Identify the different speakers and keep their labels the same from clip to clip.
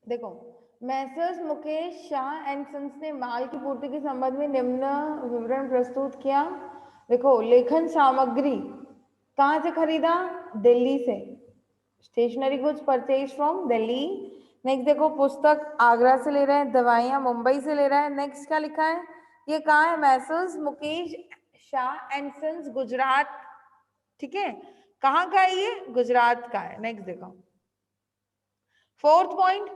Speaker 1: देखो, messrs Mukesh Shah and sons ने माल की पूर्ति के संबंध में निम्न विवरण प्रस्तुत किया। देखो, लेखन सामग्री कहाँ से खरीदा? दिल्ली से। Stationery goods purchase from Delhi. Next देखो, पुस्तक आगरा से ले रहे हैं, दवाइयाँ मुंबई से ले रहा है। नेक्स्ट क्या लिखा है? ये कहाँ है? Messrs Mukesh Shah and sons, Gujarat. ठीक है, कहाँ का है ये? गुजरात का है। नेक्स्ट देखो, फोर्थ पॉइंट,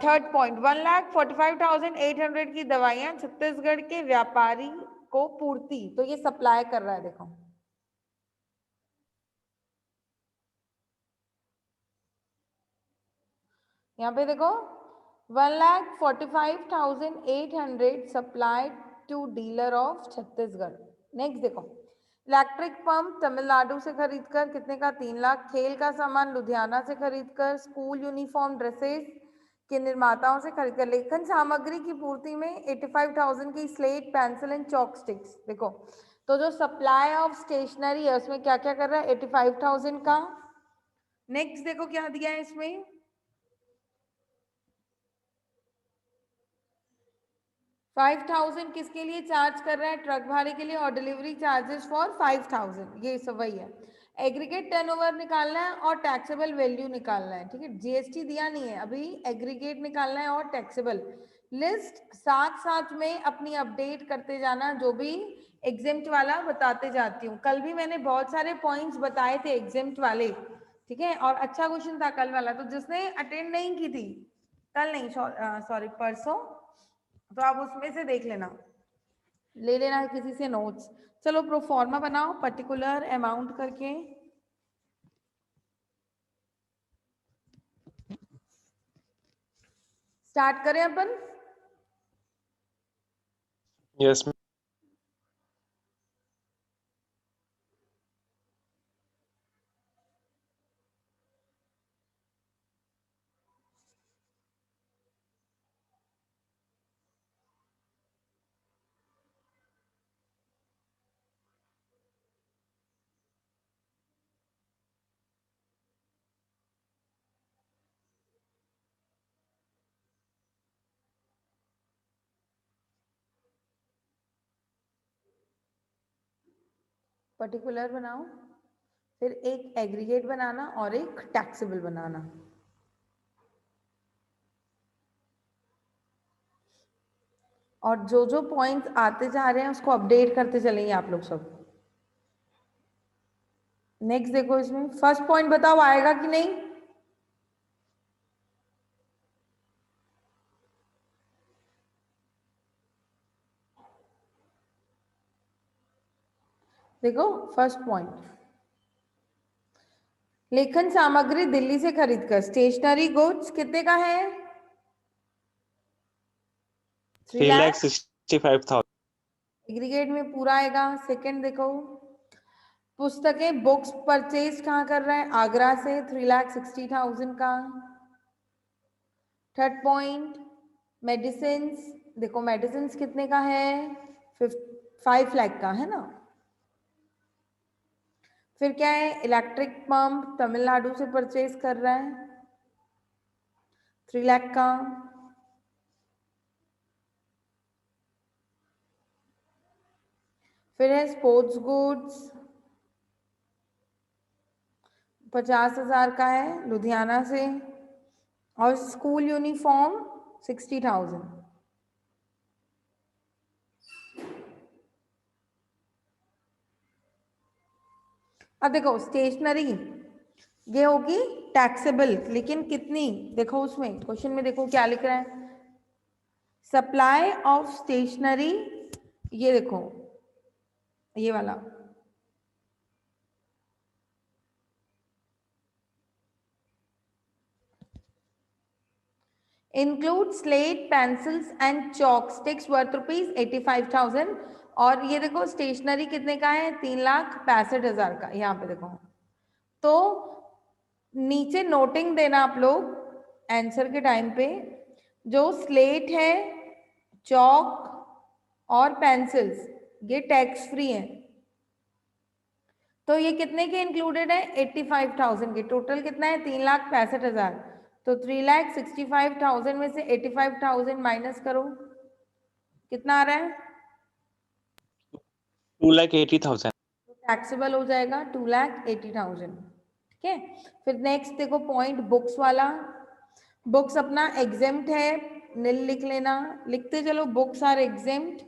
Speaker 1: थर्ड पॉइंट, 1,45,800 की दवाइयां छत्तीसगढ़ के व्यापारी को पूर्ति, तो ये सप्लाई कर रहा है। देखो, यहाँ पे देखो, 1,45,800 supplied to dealer of Chhattisgarh. Next देखो, इलेक्ट्रिक पंप तमिलनाडु से खरीदकर कितने का? 3 लाख। खेल का सामान लुधियाना से खरीदकर, स्कूल यूनिफॉर्म ड्रेसेस के निर्माताओं से खरीदकर। लेखन सामग्री की पूर्ति में 85,000 की slate pencil and chalk sticks. देखो, तो जो सप्लाई ऑफ स्टेशनरी है उसमें क्या क्या कर रहा है? 85,000 का। नेक्स्ट देखो क्या दिया है इसमें, 5,000 किसके लिए चार्ज कर रहा है? ट्रक भाड़े के लिए, और डिलीवरी चार्जेस फॉर 5,000, ये सब वही है। एग्रीगेट टर्नओवर निकालना है और टैक्सेबल वैल्यू निकालना है। ठीक है, जीएसटी दिया नहीं है अभी, एग्रीगेट निकालना है और टैक्सेबल। लिस्ट साथ साथ में अपनी अपडेट करते जाना, जो भी एग्जेम्प्ट वाला बताते जाती हूँ। कल भी मैंने बहुत सारे पॉइंट्स बताए थे एग्जेम्प्ट वाले, ठीक है, और अच्छा क्वेश्चन था कल वाला। तो जिसने अटेंड नहीं की थी, कल नहीं, सॉरी परसों, तो आप उसमें से देख लेना, ले लेना किसी से नोट्स। चलो, प्रोफॉर्मा बनाओ पर्टिकुलर अमाउंट करके। स्टार्ट करें अपन।
Speaker 2: यस।
Speaker 1: पर्टिकुलर बनाओ, फिर एक एग्रीगेट बनाना और एक टैक्सेबल बनाना। और जो जो पॉइंट्स आते जा रहे हैं उसको अपडेट करते चलेंगे आप लोग सब। नेक्स्ट देखो, इसमें फर्स्ट पॉइंट बताओ आएगा कि नहीं? देखो, फर्स्ट पॉइंट, लेखन सामग्री दिल्ली से खरीदकर। स्टेशनरी गुड्स कितने का है? 3,00,000।
Speaker 2: 3,65,000।
Speaker 1: एग्रीगेट में पूरा आएगा। सेकंड देखो, पुस्तकें बुक्स परचेज कहाँ कर रहा है? आगरा से, 3,60,000 का। Third point, medicine. देखो, मेडिसिन कितने का है? 5 लाख का है ना। फिर क्या है? इलेक्ट्रिक पंप तमिलनाडु से परचेज कर रहा है, 3 लाख का। फिर है स्पोर्ट्स गुड्स, 50,000 का है लुधियाना से। और स्कूल यूनिफॉर्म 60,000। अब देखो, स्टेशनरी ये होगी टैक्सेबल, लेकिन कितनी? देखो उसमें क्वेश्चन में देखो क्या लिख रहा है, सप्लाई ऑफ स्टेशनरी, ये देखो ये वाला, include slate pencils and chalk sticks worth ₹85,000। और ये देखो स्टेशनरी कितने का है? 3,65,000 का। यहाँ पे देखो, तो नीचे नोटिंग देना आप लोग आंसर के टाइम पे, जो स्लेट है, चॉक और पेंसिल्स, ये टैक्स फ्री है। तो ये कितने के इंक्लूडेड है? 85,000 के। टोटल कितना है? 3,65,000। तो 3,65,000 में से 85,000 माइनस करो, कितना आ रहा है?
Speaker 2: 2,80,000.
Speaker 1: टैक्सेबल हो जाएगा 2,80,000। ठीक है, फिर नेक्स्ट देखो पॉइंट बुक्स वाला। बुक्स अपना एग्जेम्प्ट है, नील लिख लेना, लिखते चलो बुक्स आर एग्जेम्प्ट।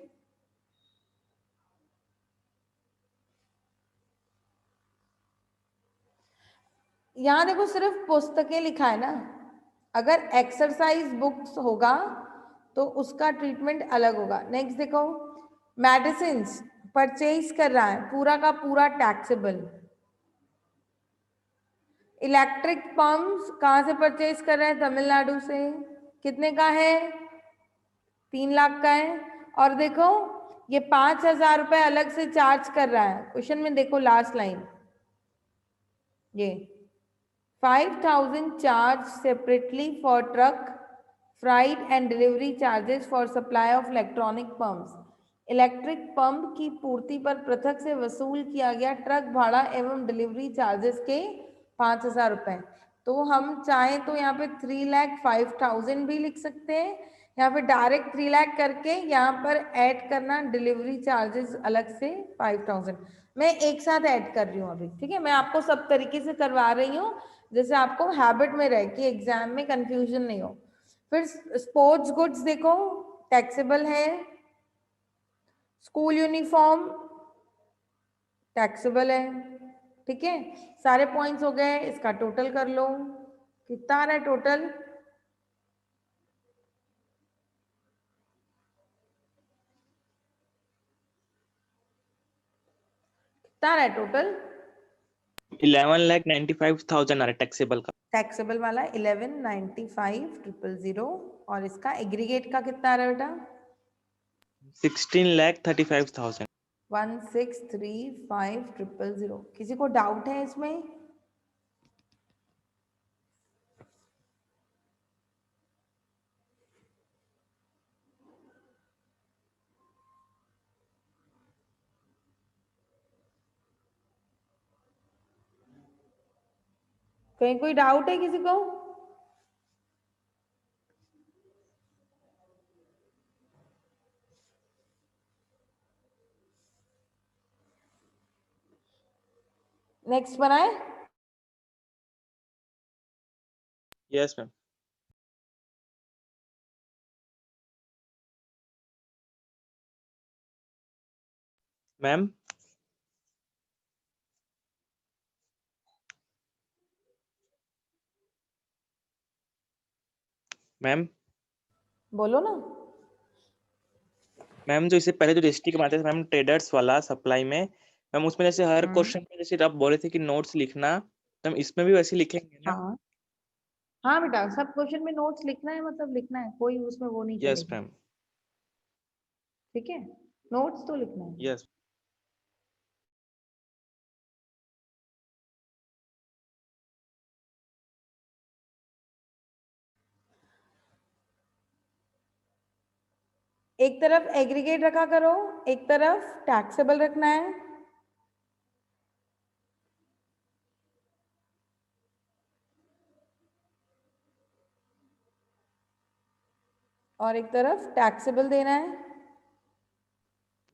Speaker 1: यहां देखो सिर्फ पुस्तकें लिखा है ना, अगर एक्सरसाइज बुक्स होगा तो उसका ट्रीटमेंट अलग होगा। नेक्स्ट देखो मेडिसिन परचेज कर रहा है, पूरा का पूरा टैक्सेबल। इलेक्ट्रिक पंप्स कहाँ से परचेज कर रहे हैं? तमिलनाडु से। कितने का है? 3 लाख का है। और देखो ये 5,000 रुपए अलग से चार्ज कर रहा है। क्वेश्चन में देखो लास्ट लाइन, ये 5,000 charge separately for truck freight and delivery charges for supply of electronic pumps. Electric pump की पूर्ति पर पृथक से वसूल किया गया ट्रक भाड़ा एवं डिलीवरी चार्जेस के 5,000 रुपए। तो हम चाहें तो यहाँ पे 3,05,000 भी लिख सकते हैं, यहाँ पे डायरेक्ट 3 लाख करके यहाँ पर ऐड करना डिलीवरी चार्जेस अलग से 5,000। मैं एक साथ ऐड कर रही हूँ अभी, ठीक है, मैं आपको सब तरीके से करवा रही हूँ जैसे आपको हैबिट में रहे कि एग्जाम में कंफ्यूजन नहीं हो। फिर स्पोर्ट्स गुड्स देखो टैक्सेबल है, स्कूल यूनिफॉर्म टैक्सेबल है। ठीक है, सारे पॉइंट्स हो गए, इसका टोटल कर लो, कितना आ रहा है टोटल? कितना आ रहा है टोटल?
Speaker 2: 11,95,000 आ रहा है टैक्सेबल का.
Speaker 1: टैक्सेबल वाला 11,95,000 और इसका एग्रीगेट का कितना आ रहा है बेटा?
Speaker 2: 16,35,000.
Speaker 1: 16,35,000। किसी को डाउट है इसमें? कहीं कोई डाउट है किसी को? नेक्स्ट बनाए।
Speaker 2: Yes, ma'am. Ma'am. मैम
Speaker 1: बोलो ना।
Speaker 2: मैम जो इससे पहले जो डिस्ट्रिक्ट बनाते थे मैम ट्रेडर्स वाला सप्लाई में, मैम उसमें जैसे हर क्वेश्चन में जैसे आप बोले थे कि नोट्स लिखना, मैम इसमें भी वैसे लिखेंगे ना?
Speaker 1: हाँ हाँ बेटा, सब क्वेश्चन में नोट्स लिखना है, मतलब लिखना है, कोई उसमें वो नहीं
Speaker 2: यस
Speaker 1: चलेगी।
Speaker 2: मैम.
Speaker 1: ठीक है, नोट्स तो लिखना है।
Speaker 2: यस.
Speaker 1: एक तरफ एग्रीगेट रखा करो, एक तरफ टैक्सेबल रखना है। और एक तरफ टैक्सेबल देना है।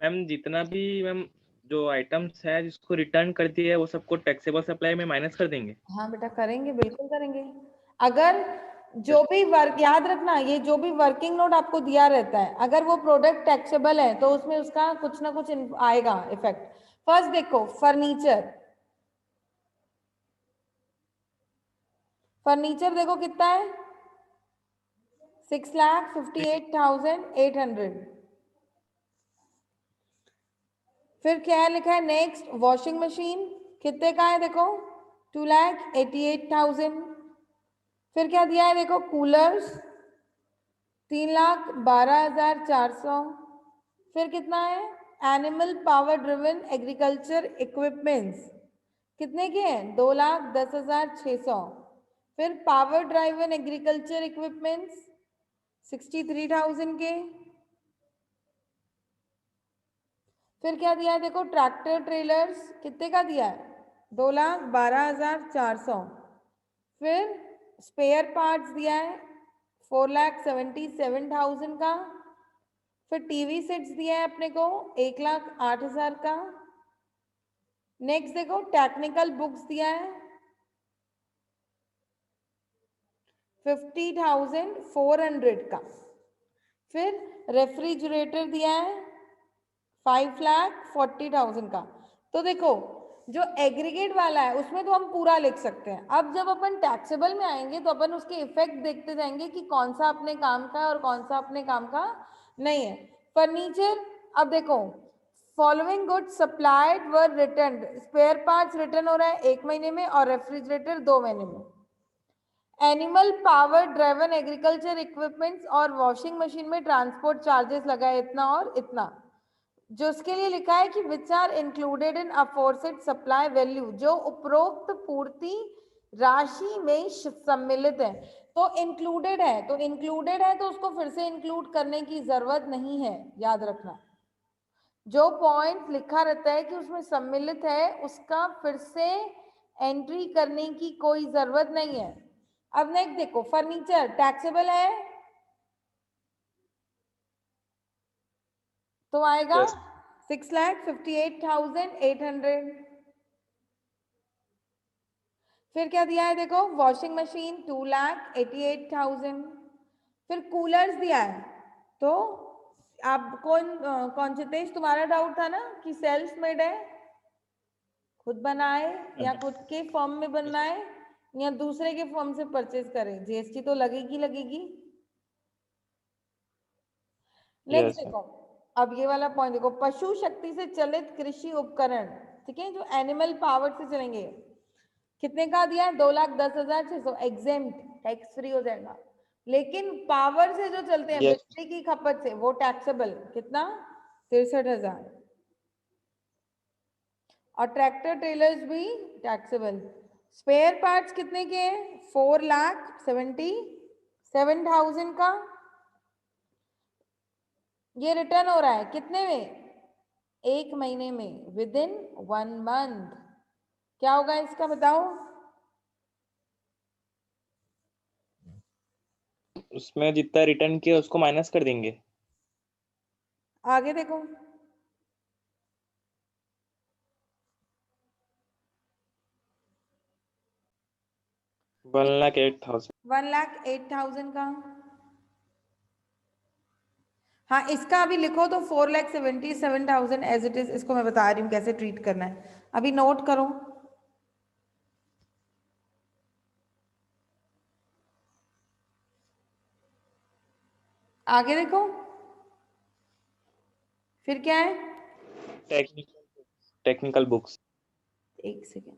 Speaker 2: मैम जितना भी मैम जो आइटम्स है जिसको रिटर्न कर दिया है वो सबको टैक्सेबल सप्लाई में माइनस कर देंगे.
Speaker 1: हाँ बेटा करेंगे, बिल्कुल करेंगे। अगर जो भी वर्क, याद रखना ये जो भी वर्किंग नोट आपको दिया रहता है, अगर वो प्रोडक्ट टैक्सेबल है तो उसमें उसका कुछ ना कुछ आएगा इफेक्ट। फर्स्ट देखो फर्नीचर, फर्नीचर देखो कितना है? 6,58,800। फिर क्या लिखा है नेक्स्ट? वॉशिंग मशीन कितने का है देखो? 2,88,000। फिर क्या दिया है देखो? कूलर्स 3,12,400। फिर कितना है? Animal power driven agriculture equipments कितने के हैं? 2,10,600। फिर पावर ड्राइवन एग्रीकल्चर इक्विपमेंट्स 63,000 के। फिर क्या दिया है देखो? ट्रैक्टर ट्रेलर्स कितने का दिया है? 2,12,400। फिर स्पेयर पार्ट्स दिया है 4,77,000 का। फिर टीवी सेट्स दिया है अपने को 1,08,000 का। नेक्स्ट देखो टेक्निकल बुक्स दिया है 50,400 का। फिर रेफ्रिजरेटर दिया है 5,40,000 का। तो देखो जो एग्रीगेट वाला है उसमें तो हम पूरा लिख सकते हैं। अब जब अपन टैक्सेबल में आएंगे तो अपन उसके इफेक्ट देखते जाएंगे कि कौन सा अपने काम का है और कौन सा अपने काम का नहीं है। फर्नीचर, अब देखो फॉलोइंग गुड्स सप्लाइड वर रिटर्न, स्पेयर पार्ट्स रिटर्न हो रहा है 1 महीने में और रेफ्रिजरेटर 2 महीने में। Animal power driven agriculture equipments और वॉशिंग मशीन में ट्रांसपोर्ट चार्जेस लगा है इतना और इतना, जो उसके लिए लिखा है कि which are included in aforesaid supply value, जो उपरोक्त पूर्ति राशि में सम्मिलित है। तो इंक्लूडेड है, तो इंक्लूडेड है तो उसको फिर से इंक्लूड करने की जरूरत नहीं है, याद रखना। जो पॉइंट लिखा रहता है कि उसमें सम्मिलित है उसका फिर से एंट्री करने की कोई जरूरत नहीं है। अब नेक्स्ट देखो फर्नीचर टैक्सेबल है तो आएगा
Speaker 2: Yes.
Speaker 1: 6,58,800। फिर क्या दिया है देखो वॉशिंग मशीन 2,88,000। फिर कूलर्स दिया है। तो आप कौन चितेश तुम्हारा डाउट था ना कि सेल्फ मेड है, खुद बनाए या खुद के फर्म में बनना है या दूसरे के फर्म से परचेज करें, जीएसटी तो लगेगी लगेगी। Next
Speaker 2: Yes.
Speaker 1: देखो अब ये वाला पॉइंट देखो, पशु शक्ति से चलित कृषि उपकरण, ठीक है, जो एनिमल पावर से चलेंगे, कितने का दिया है 2,10,600, एग्जेम्प्ट, टैक्स फ्री हो जाएगा। लेकिन पावर से जो चलते हैं
Speaker 2: Yes.
Speaker 1: बिजली की खपत से वो टैक्सेबल, कितना 63,000। और ट्रैक्टर ट्रेलर्स भी टैक्सेबल। स्पेयर पार्ट्स कितने के हैं 4,77,000 का। ये रिटर्न हो रहा है कितने में 1 महीने में, विद इन 1 मंथ। क्या होगा इसका बताओ।
Speaker 2: उसमें जितना रिटर्न किया उसको माइनस कर देंगे।
Speaker 1: आगे देखो
Speaker 2: 1,08,000।
Speaker 1: 1,08,000 का। हाँ इसका अभी लिखो तो 4,77,000 एज इट इज, इसको मैं बता रही हूँ कैसे ट्रीट करना है, अभी नोट करो। आगे देखो फिर क्या है,
Speaker 2: टेक्निकल बुक्स।
Speaker 1: एक सेकेंड,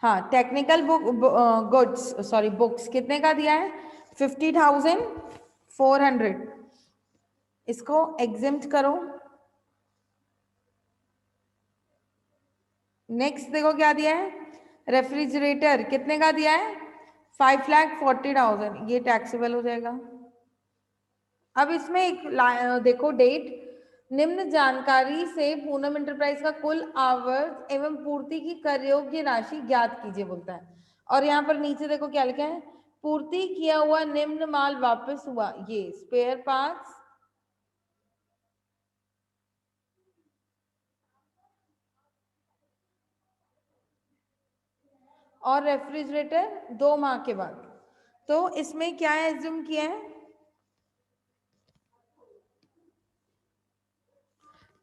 Speaker 1: हाँ technical book goods sorry books कितने का दिया है 50,400, इसको एग्जिम्ट करो। नेक्स्ट देखो क्या दिया है, रेफ्रिजरेटर कितने का दिया है 5,40,000, ये टैक्सेबल हो जाएगा। अब इसमें एक देखो डेट, निम्न जानकारी से पूनम इंटरप्राइज का कुल आवर्त एवं पूर्ति की कर योग्य राशि ज्ञात कीजिए बोलता है। और यहाँ पर नीचे देखो क्या लिखा है, पूर्ति किया हुआ निम्न माल वापस हुआ, ये स्पेयर पार्ट्स और रेफ्रिजरेटर 2 माह के बाद। तो इसमें क्या एज्यूम किया है,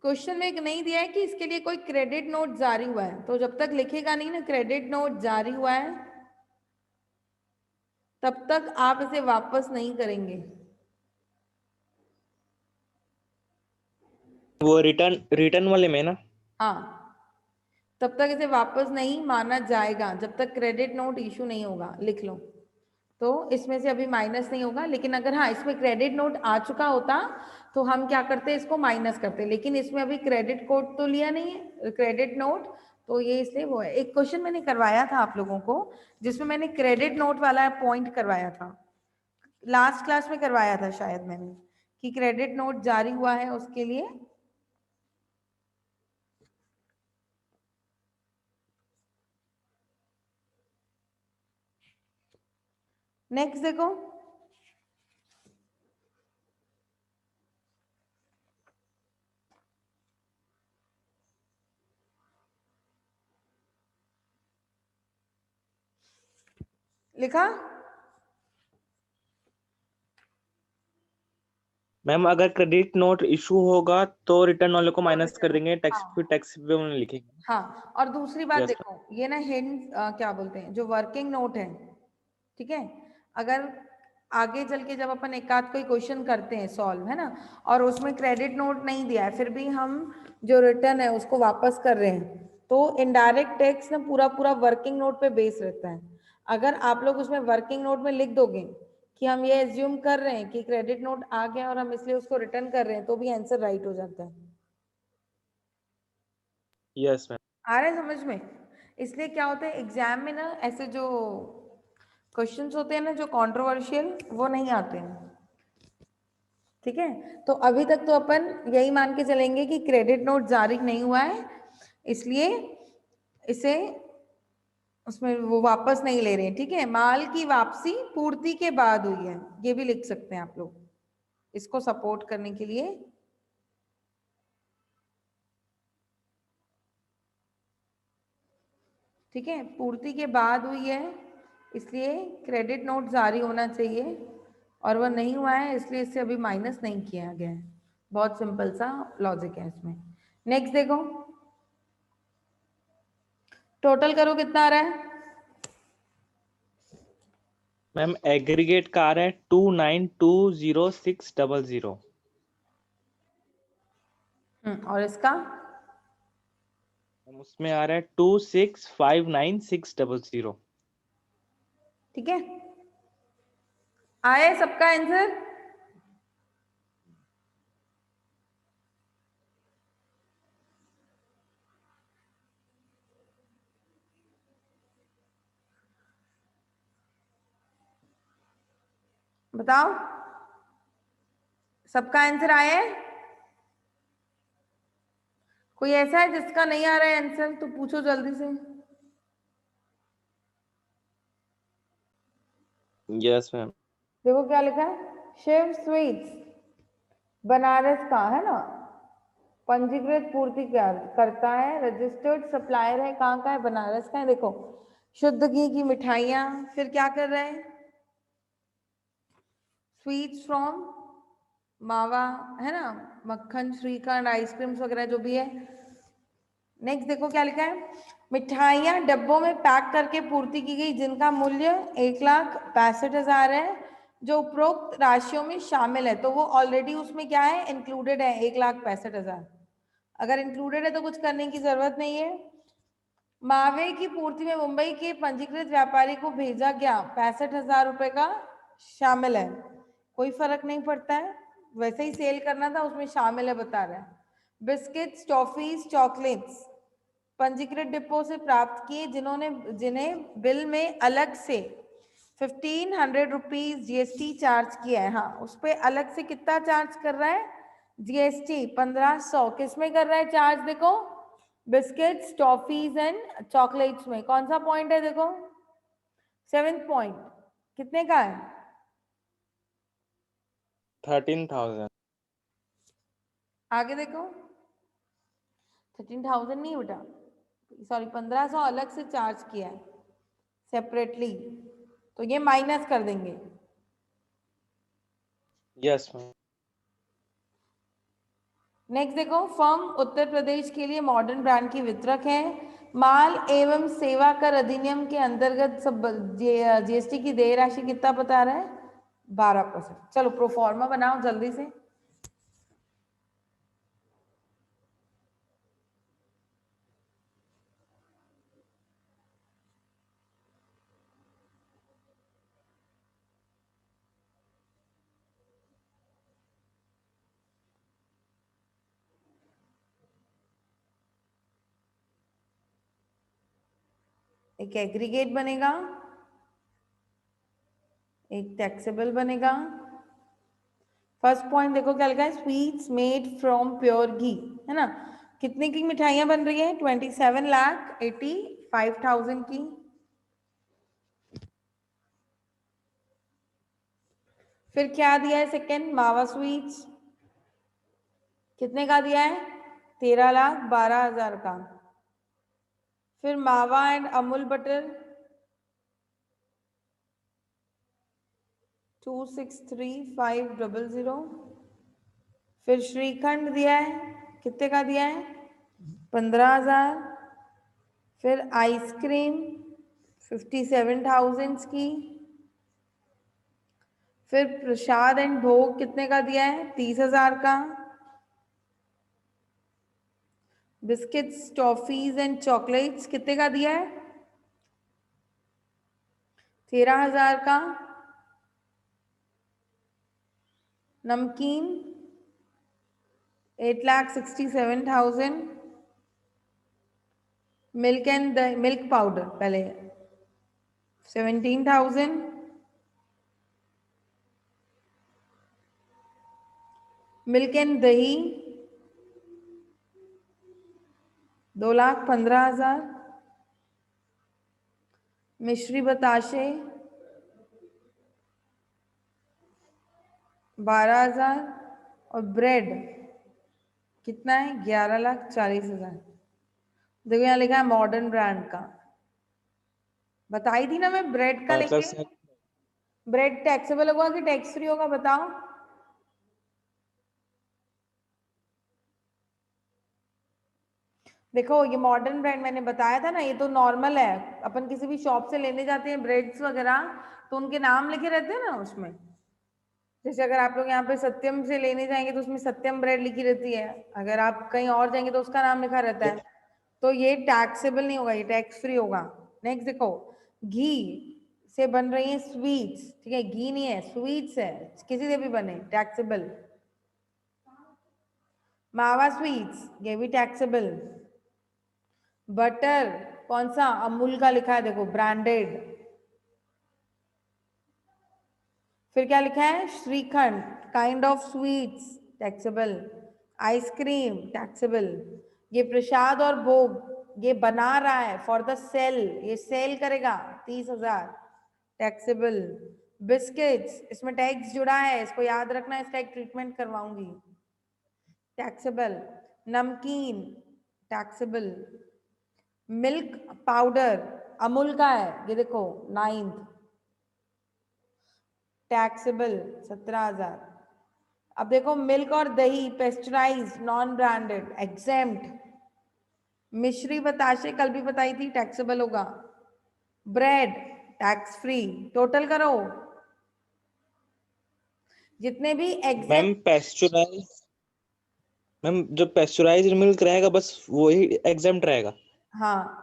Speaker 1: क्वेश्चन में एक नहीं दिया है कि इसके लिए कोई क्रेडिट नोट जारी हुआ है, तो जब तक लिखेगा नहीं ना क्रेडिट नोट जारी हुआ है तब तक आप इसे वापस नहीं करेंगे।
Speaker 2: वो रिटर्न रिटर्न वाले में ना।
Speaker 1: हाँ तब तक इसे वापस नहीं माना जाएगा जब तक क्रेडिट नोट इशू नहीं होगा, लिख लो। तो इसमें से अभी माइनस नहीं होगा, लेकिन अगर हाँ इसमें क्रेडिट नोट आ चुका होता तो हम क्या करते इसको माइनस करते, लेकिन इसमें अभी क्रेडिट कोड तो लिया नहीं है क्रेडिट नोट, तो ये इसलिए वो है। एक क्वेश्चन मैंने करवाया था आप लोगों को जिसमें मैंने क्रेडिट नोट वाला पॉइंट करवाया था, लास्ट क्लास में करवाया था शायद मैंने, कि क्रेडिट नोट जारी हुआ है उसके लिए नेक्स्ट देखो, लिखा?
Speaker 2: मैम अगर क्रेडिट नोट इशू होगा तो रिटर्न वाले को माइनस कर देंगे, टैक्स
Speaker 1: हाँ
Speaker 2: फिर टैक्स पे उन्हें लिखेंगे।
Speaker 1: हाँ, और दूसरी बात
Speaker 2: यस
Speaker 1: देखो, ये ना हिंट क्या बोलते हैं, जो वर्किंग नोट है, ठीक है, अगर आगे चल के जब अपन एक आध कोई क्वेश्चन करते हैं सॉल्व, है ना, और उसमें क्रेडिट नोट नहीं दिया है, फिर भी हम जो रिटर्न है उसको वापस कर रहे हैं, तो इनडायरेक्ट टैक्स ना पूरा पूरा वर्किंग नोट पे बेस रहता है। अगर आप लोग उसमें वर्किंग नोट में लिख दोगे कि हम ये एज्यूम कर रहे हैं कि क्रेडिट नोट आ गया और हम इसलिए उसको रिटर्न कर रहे हैं, तो भी आंसर राइट हो जाता है।
Speaker 2: Yes ma'am.
Speaker 1: आ रहा है समझ में? इसलिए क्या होता है एग्जाम में ना, ऐसे जो क्वेश्चंस होते हैं ना जो कंट्रोवर्शियल, वो नहीं आते हैं, ठीक है। तो अभी तक तो अपन यही मान के चलेंगे कि क्रेडिट नोट जारी नहीं हुआ है, इसलिए इसे उसमें वो वापस नहीं ले रहे हैं, ठीक है। माल की वापसी पूर्ति के बाद हुई है, ये भी लिख सकते हैं आप लोग इसको सपोर्ट करने के लिए। ठीक है, पूर्ति के बाद हुई है, इसलिए क्रेडिट नोट जारी होना चाहिए, और वह नहीं हुआ है इसलिए इसे अभी माइनस नहीं किया गया है। बहुत सिंपल सा लॉजिक है इसमें। नेक्स्ट देखो, टोटल करो कितना आ रहा है?
Speaker 2: मैम एग्रीगेट का आ रहा है 2920,600।
Speaker 1: और इसका?
Speaker 2: मैम उसमें आ रहा है 2659,600।
Speaker 1: ठीक है, आया सबका आंसर? बताओ, सबका आंसर आया है? कोई ऐसा है जिसका नहीं आ रहा है आंसर तो पूछो जल्दी से।
Speaker 2: Yes ma'am.
Speaker 1: देखो क्या लिखा है, शिव स्वीट्स बनारस का, है ना, पंजीकृत पूर्ति करता है, रजिस्टर्ड सप्लायर है, कहाँ का है? बनारस का है। देखो, शुद्ध घी की मिठाइयाँ, फिर क्या कर रहा है, स्वीट्स फ्रॉम मावा, है ना, मक्खन, श्रीखंड, आइसक्रीम्स वगैरह जो भी है। नेक्स्ट देखो क्या लिखा है, मिठाइयाँ डब्बों में पैक करके पूर्ति की गई जिनका मूल्य 1,65,000 है, जो उपरोक्त राशियों में शामिल है, तो वो ऑलरेडी उसमें क्या है, इंक्लूडेड है 1,65,000। अगर इंक्लूडेड है तो कुछ करने की जरूरत नहीं है। मावे की पूर्ति में मुंबई के पंजीकृत व्यापारी को भेजा गया 65,000 रुपए का शामिल है, कोई फर्क नहीं पड़ता है, वैसे ही सेल करना था उसमें शामिल है बता रहा है। बिस्किट्स, टॉफीज, चॉकलेट्स पंजीकृत डिपो से प्राप्त किए जिन्हें बिल में अलग से 1,500 रुपीज जीएसटी चार्ज किया है। हाँ, उस पर अलग से कितना चार्ज कर रहा है, जीएसटी 1,500। किसमें कर रहा है चार्ज? देखो, बिस्किट्स, टॉफीज एंड चॉकलेट्स में। कौन सा पॉइंट है? देखो 7th पॉइंट, कितने का है?
Speaker 2: 13,000।
Speaker 1: आगे देखो, 13,000 नहीं बेटा, सॉरी, 1,500 अलग से चार्ज किया है सेपरेटली, तो ये माइनस कर देंगे।
Speaker 2: Yes ma'am.
Speaker 1: नेक्स्ट देखो, फर्म उत्तर प्रदेश के लिए मॉडर्न ब्रांड की वितरक है, माल एवं सेवा कर अधिनियम के अंतर्गत सब जीएसटी की देय राशि कितना बता रहा है? 12%। चलो प्रोफॉर्मा बनाओ जल्दी से। एक एग्रीगेट बनेगा, एक टैक्सेबल बनेगा। फर्स्ट पॉइंट देखो क्या लिखा है, स्वीट्स मेड फ्रॉम प्योर घी, है ना, कितने की मिठाइयां बन रही है? 27,85,000 की। फिर क्या दिया है सेकंड, मावा स्वीट्स, कितने का दिया है? 13,12,000 का। फिर मावा एंड अमूल बटर 263,500। फिर श्रीखंड दिया है, कितने का दिया है? 15,000। फिर आइसक्रीम 57,000 की। फिर प्रसाद एंड भोग कितने का दिया है? 30,000 का। बिस्किट्स, टॉफीज एंड चॉकलेट्स कितने का दिया है? 13,000 का। नमकीन 8,67,000। मिल्क एंड मिल्क पाउडर पहले 17,000। मिल्क एंड दही 2,15,000। मिश्री बताशे 12,000। और ब्रेड कितना है? 11,40,000। देखो यहाँ लिखा है मॉडर्न ब्रांड का। बताई थी ना मैं ब्रेड का
Speaker 2: मतलब
Speaker 1: लेके। ब्रेड टैक्सेबल होगा कि टैक्स फ्री होगा बताओ? देखो ये मॉडर्न ब्रांड मैंने बताया था ना, ये तो नॉर्मल है, अपन किसी भी शॉप से लेने जाते हैं ब्रेड्स वगैरह तो उनके नाम लिखे रहते हैं ना उसमें। जैसे अगर आप लोग यहाँ पे सत्यम से लेने जाएंगे तो उसमें सत्यम ब्रेड लिखी रहती है, अगर आप कहीं और जाएंगे तो उसका नाम लिखा रहता है। तो ये टैक्सेबल नहीं होगा, ये टैक्स फ्री होगा। नेक्स्ट देखो, घी से बन रही है स्वीट्स, ठीक है, घी नहीं है स्वीट्स है, किसी से भी बने टैक्सेबल। मावा स्वीट्स ये भी टैक्सेबल। बटर कौन सा? अमूल का लिखा है देखो, ब्रांडेड। फिर क्या लिखा है? Shrikhand kind of sweets taxable. Ice cream taxable. ये प्रसाद और भोग ये बना रहा है फॉर द सेल, ये सेल करेगा 30,000 टैक्सेबल। बिस्किट्स इसमें टैक्स जुड़ा है, इसको याद रखना, इसका एक ट्रीटमेंट करवाऊंगी, टैक्सेबल। नमकीन टैक्सेबल। मिल्क पाउडर अमूल का है ये देखो 9th टैक्सेबल 17,000। अब देखो मिल्क और दही पेस्चराइज नॉन ब्रांडेड एग्जेम्प्ट। मिश्री बताशे कल भी बताई थी टैक्सेबल होगा। Bread tax free. टोटल करो जितने भी
Speaker 2: मैम
Speaker 1: एग्जेम्प्ट।
Speaker 2: पेस्चुराइज, मैम जो पेस्चुराइज्ड मिल्क रहेगा बस वही एग्जेम्प्ट रहेगा?
Speaker 1: हाँ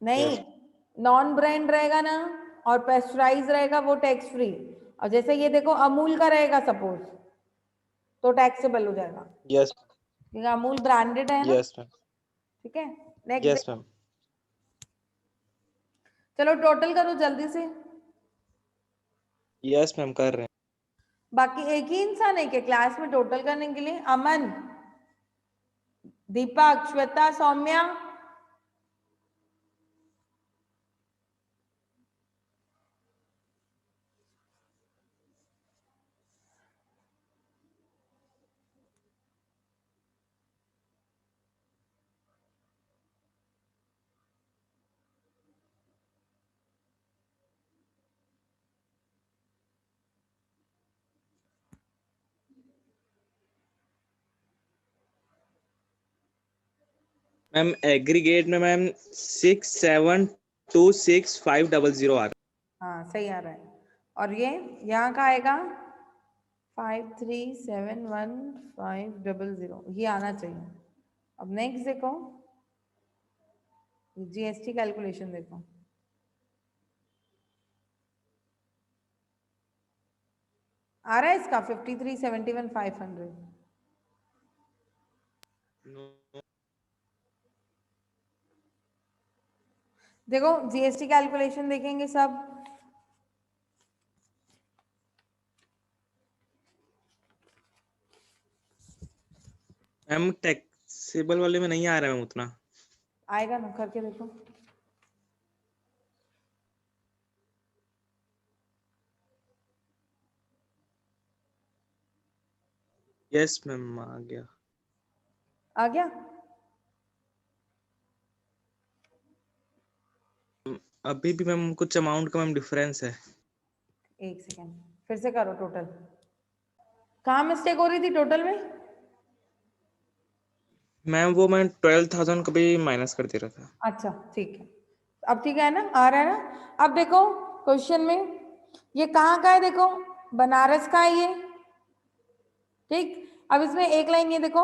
Speaker 1: नहीं,
Speaker 2: यस।
Speaker 1: नॉन ब्रांड रहेगा ना और पेस्चराइज रहेगा वो टैक्स फ्री। और जैसे ये देखो अमूल का रहेगा सपोज तो टैक्सेबल हो जाएगा
Speaker 2: यस।
Speaker 1: क्योंकि अमूल ब्रांडेड है ना।
Speaker 2: Yes ma'am.
Speaker 1: ठीक है, नेक्स्ट
Speaker 2: यस
Speaker 1: देखो।
Speaker 2: मैम।
Speaker 1: चलो टोटल करो जल्दी से।
Speaker 2: यस मैम कर रहे हैं।
Speaker 1: बाकी एक ही इंसान है क्या क्लास में टोटल करने के लिए? अमन, दीपक, श्वेता, सौम्या।
Speaker 2: मैम एग्रीगेट में मैम 6726500 आ रहा
Speaker 1: हाँ सही आ रहा है। और ये यहाँ का आएगा 5371500, ये आना चाहिए। अब नेक्स्ट देखो, जीएसटी कैलकुलेशन देखो। आ रहा है इसका 53,71,500।
Speaker 2: है।
Speaker 1: देखो जीएसटी कैलकुलेशन देखेंगे सब।
Speaker 2: मैम टैक्सेबल वाले में नहीं आ रहा है मैम उतना।
Speaker 1: आएगा ना, करके देखो।
Speaker 2: यस मैम आ गया।
Speaker 1: आ गया?
Speaker 2: अभी भी मैम कुछ अमाउंट का मैम डिफरेंस है।
Speaker 1: एक सेकेंड, फिर से करो टोटल। कहाँ मिस्टेक हो रही थी टोटल में?
Speaker 2: मैम वो मैं 12,000 कभी माइनस कर दे रहा था।
Speaker 1: अच्छा ठीक है, अब ठीक है ना, आ रहा है ना? अब देखो क्वेश्चन में ये कहाँ का है, देखो बनारस का है ये, ठीक। अब इसमें एक लाइन ये देखो,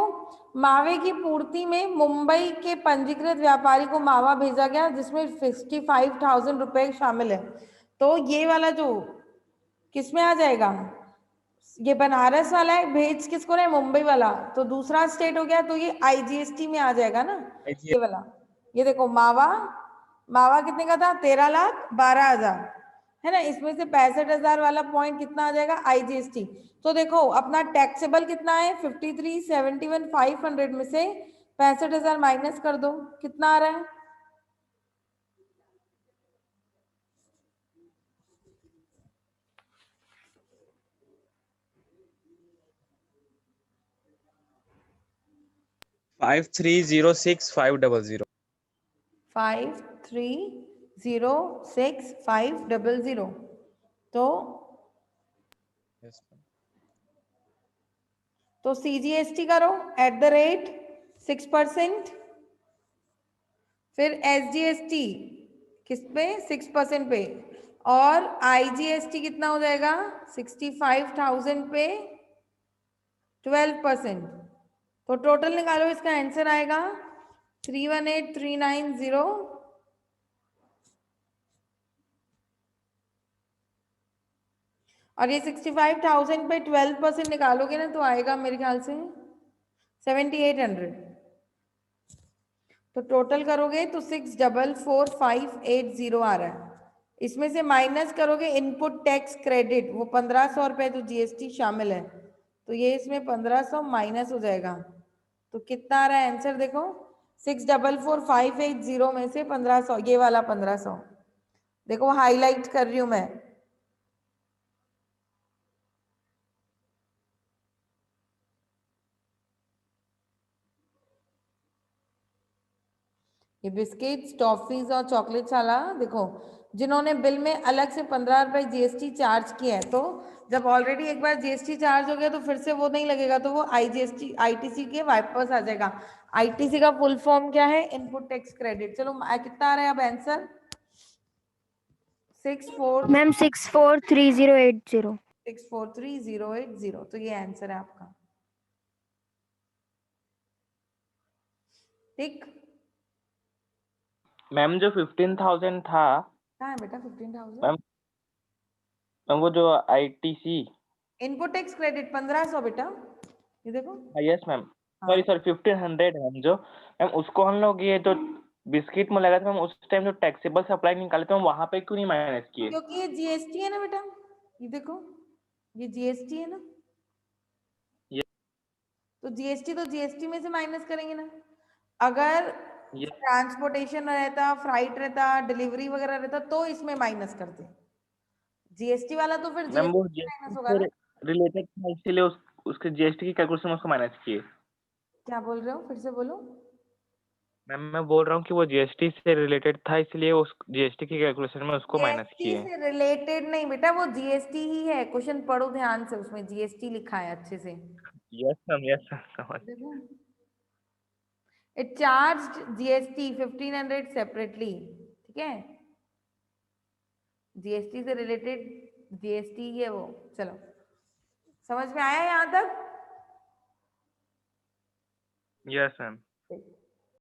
Speaker 1: मावे की पूर्ति में मुंबई के पंजीकृत व्यापारी को मावा भेजा गया जिसमें 55,000 रुपए शामिल है। तो ये वाला जो किसमें आ जाएगा, ये बनारस वाला है, भेज किसको रहे, मुंबई वाला, तो दूसरा स्टेट हो गया, तो ये आईजीएसटी में आ जाएगा ना, ये वाला। ये देखो मावा, मावा कितने का था, 13,12,000 है ना, इसमें से 65,000 वाला पॉइंट कितना आ जाएगा, आईजीएसटी। तो देखो अपना टैक्सेबल कितना है, 53,71,500 में से 65,000 माइनस कर दो, कितना आ रहा है,
Speaker 2: 5306,500।
Speaker 1: 5306,500। तो
Speaker 2: यस मैम।
Speaker 1: तो सीजीएसटी करो @6%, फिर एसजीएसटी किस पे, 6% पे, और आईजीएसटी कितना हो जाएगा, 65,000 पे 12%। तो टोटल निकालो, इसका आंसर आएगा 318,390। और ये 65,000 पे 12% निकालोगे ना, तो आएगा मेरे ख्याल से 7,800। तो टोटल करोगे तो 6,44,580 आ रहा है। इसमें से माइनस करोगे इनपुट टैक्स क्रेडिट, वो 1,500 रुपए तो जीएसटी शामिल है, तो ये इसमें 1,500 माइनस हो जाएगा। तो कितना आ रहा है आंसर देखो, 6,44,580 में से 1,500, ये वाला 1,500 देखो हाईलाइट कर रही हूं मैं। ये बिस्किट्स, टॉफीज और चॉकलेट्स वाला देखो, जिन्होंने बिल में अलग से 15 रुपए जीएसटी चार्ज किया है, तो जब ऑलरेडी एक बार जीएसटी चार्ज हो गया तो फिर से वो नहीं लगेगा, तो वो आईजीएसटी आईटीसी के वापस आ जाएगा। आईटीसी का फुल फॉर्म क्या है, इनपुट टैक्स क्रेडिट। चलो कितना आ रहा है अब आंसर, 64
Speaker 3: मैम 643080।
Speaker 1: 643080। तो ये आंसर है आपका, ठीक।
Speaker 2: मैम जो 15,000 था,
Speaker 1: कहाँ है बेटा 15,000,
Speaker 2: मैम मैम वो जो आईटीसी,
Speaker 1: इनपुट टैक्स क्रेडिट 1,500 बेटा, ये देखो।
Speaker 2: यस मैम,
Speaker 1: हाँ,
Speaker 2: सॉरी 1500 मैम, जो मैम उसको हम लोग ये जो बिस्किट में लगा था मैम, उस टाइम जो टैक्सेबल सप्लाई निकाले थे हम वहां पे क्यों नहीं माइनस किए?
Speaker 1: क्योंकि ये जीएसटी है ना बेटा, ये देखो ये जीएसटी है ना,
Speaker 2: ये
Speaker 1: तो जीएसटी में से माइनस करेंगे ना। अगर
Speaker 2: ये
Speaker 1: ट्रांसपोर्टेशन रहता, फ्राइट रहता, डिलीवरी वगैरह रहता, तो इसमें माइनस करते। जीएसटी वाला तो फिर
Speaker 2: मैम वो
Speaker 1: जीएसटी माइनस
Speaker 2: जीएसटी
Speaker 1: होगा
Speaker 2: से
Speaker 1: ना।
Speaker 2: रिलेटेड था इसीलिए उसके जीएसटी की कैलकुलेशन में उसको माइनस किए।
Speaker 1: क्या बोल रहे हो, फिर से बोलो।
Speaker 2: मैम मैं बोल रहा हूँ कि वो जीएसटी से रिलेटेड था इसलिए उस जीएसटी की कैलकुलेशन में उसको माइनस
Speaker 1: जीएसटी
Speaker 2: किए।
Speaker 1: से रिलेटेड नहीं बेटा, वो जीएसटी ही है, क्वेश्चन पढ़ो ध्यान से, उसमें जीएसटी लिखा है अच्छे से,
Speaker 2: यस मैम, यस मैम, समझ।
Speaker 1: देखो। इट चार्ज जीएसटी 1,500 सेपरेटली, ठीक है, जीएसटी से रिलेटेड जीएसटी है वो। चलो समझ में आया यहाँ तक?
Speaker 2: Yes ma'am.